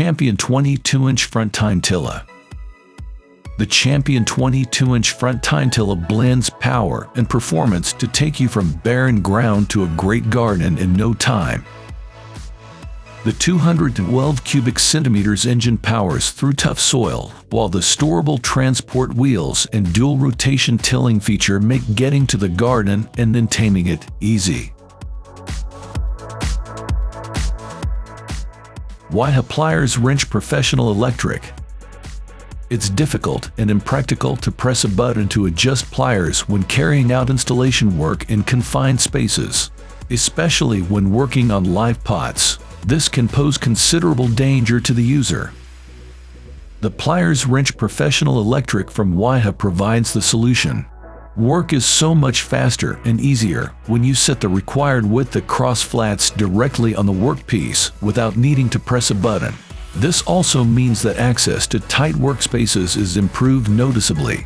Champion 22-inch front tine tiller. The Champion 22-inch front tine tiller blends power and performance to take you from barren ground to a great garden in no time. The 212 cubic centimeters engine powers through tough soil, while the storable transport wheels and dual rotation tilling feature make getting to the garden and then taming it easy. Wiha Pliers Wrench Professional Electric. It's difficult and impractical to press a button to adjust pliers when carrying out installation work in confined spaces, especially when working on live pots. This can pose considerable danger to the user. The Pliers Wrench Professional Electric from Wiha provides the solution. Work is so much faster and easier when you set the required width across flats directly on the workpiece without needing to press a button. This also means that access to tight workspaces is improved noticeably.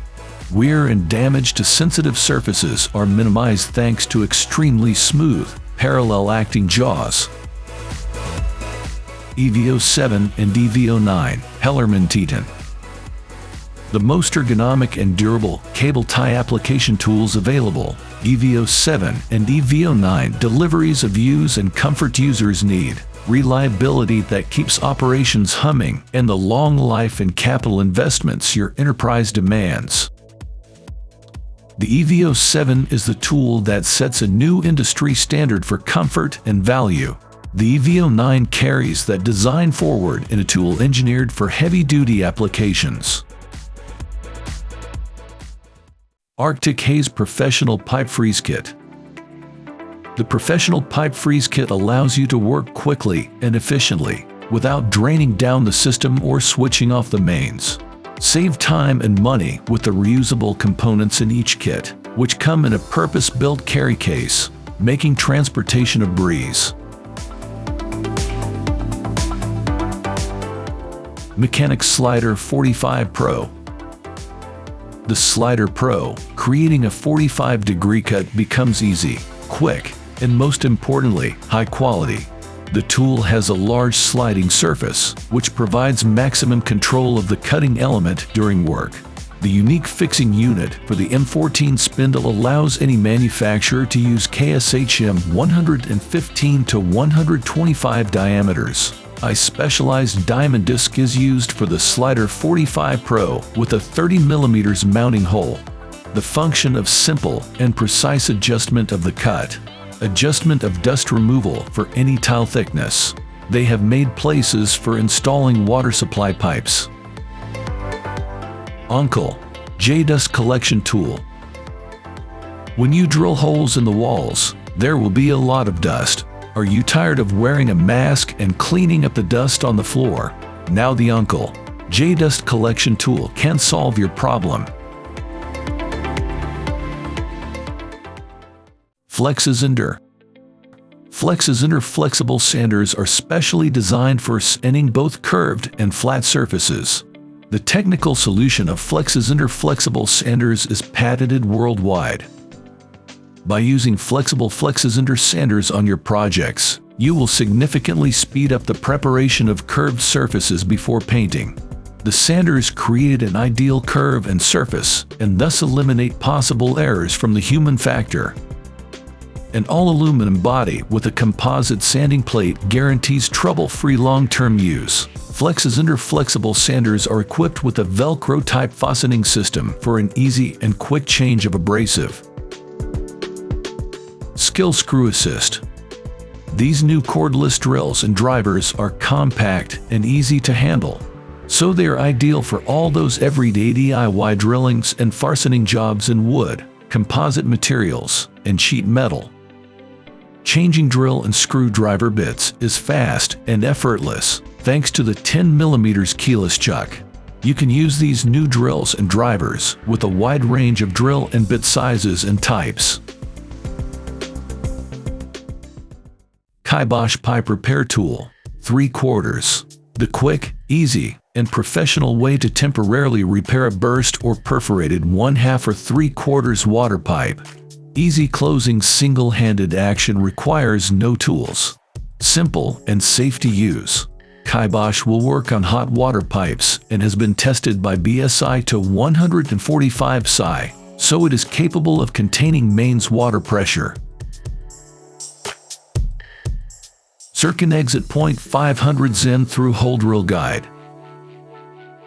Wear and damage to sensitive surfaces are minimized thanks to extremely smooth, parallel-acting jaws. EVO 7 and EVO 9 hellermanntyton. The most ergonomic and durable cable tie application tools available, EVO 7 and EVO 9 deliveries of use and comfort users need, reliability that keeps operations humming, and the long life and capital investments your enterprise demands. The EVO 7 is the tool that sets a new industry standard for comfort and value. The EVO 9 carries that design forward in a tool engineered for heavy-duty applications. Arctic Haze Professional Pipe Freeze Kit. The Professional Pipe Freeze Kit allows you to work quickly and efficiently without draining down the system or switching off the mains. Save time and money with the reusable components in each kit, which come in a purpose-built carry case, making transportation a breeze. Mechanic Slider 45 Pro. The Slider Pro, creating a 45-degree cut becomes easy, quick, and most importantly, high quality. The tool has a large sliding surface, which provides maximum control of the cutting element during work. The unique fixing unit for the M14 spindle allows any manufacturer to use KSHM 115 to 125 diameters. A specialized diamond disc is used for the Slider 45 Pro with a 30mm mounting hole. The function of simple and precise adjustment of the cut. Adjustment of dust removal for any tile thickness. They have made places for installing water supply pipes. Onkel.J Dust Collection Tool. When you drill holes in the walls, there will be a lot of dust. Are you tired of wearing a mask and cleaning up the dust on the floor? Now the Onkel.J Dust Collection Tool can solve your problem. Flexisander. Flexisander flexible sanders are specially designed for sanding both curved and flat surfaces. The technical solution of Flexisander flexible sanders is patented worldwide. By using flexible Flexisander sanders on your projects, you will significantly speed up the preparation of curved surfaces before painting. The sanders create an ideal curve and surface, and thus eliminate possible errors from the human factor. An all-aluminum body with a composite sanding plate guarantees trouble-free long-term use. Flexisander flexible sanders are equipped with a Velcro-type fastening system for an easy and quick change of abrasive. Skill Screw Assist. These new cordless drills and drivers are compact and easy to handle, so they are ideal for all those everyday DIY drillings and fastening jobs in wood, composite materials, and sheet metal. Changing drill and screwdriver bits is fast and effortless thanks to the 10mm keyless chuck. You can use these new drills and drivers with a wide range of drill and bit sizes and types. Kibosh Pipe Repair Tool 3/4. The quick, easy, and professional way to temporarily repair a burst or perforated 1/2 or 3/4 water pipe. Easy closing single-handed action requires no tools. Simple and safe to use. Kibosh will work on hot water pipes and has been tested by BSI to 145 psi, so it is capable of containing mains water pressure. Zircon ExitPoint 500 Zen through hole drill guide.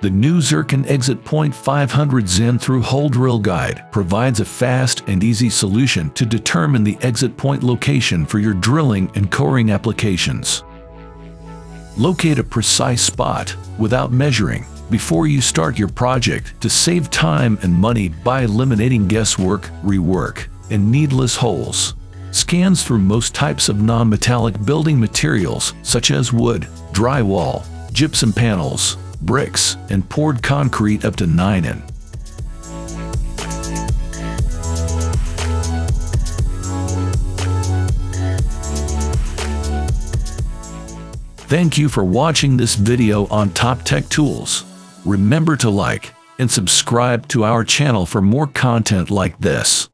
The new Zircon ExitPoint 500 Zen through hole drill guide provides a fast and easy solution to determine the exit point location for your drilling and coring applications. Locate a precise spot without measuring before you start your project to save time and money by eliminating guesswork, rework, and needless holes. Scans through most types of non-metallic building materials such as wood, drywall, gypsum panels, bricks, and poured concrete up to 9 in. Thank you for watching this video on Top Tech Tools. Remember to like and subscribe to our channel for more content like this.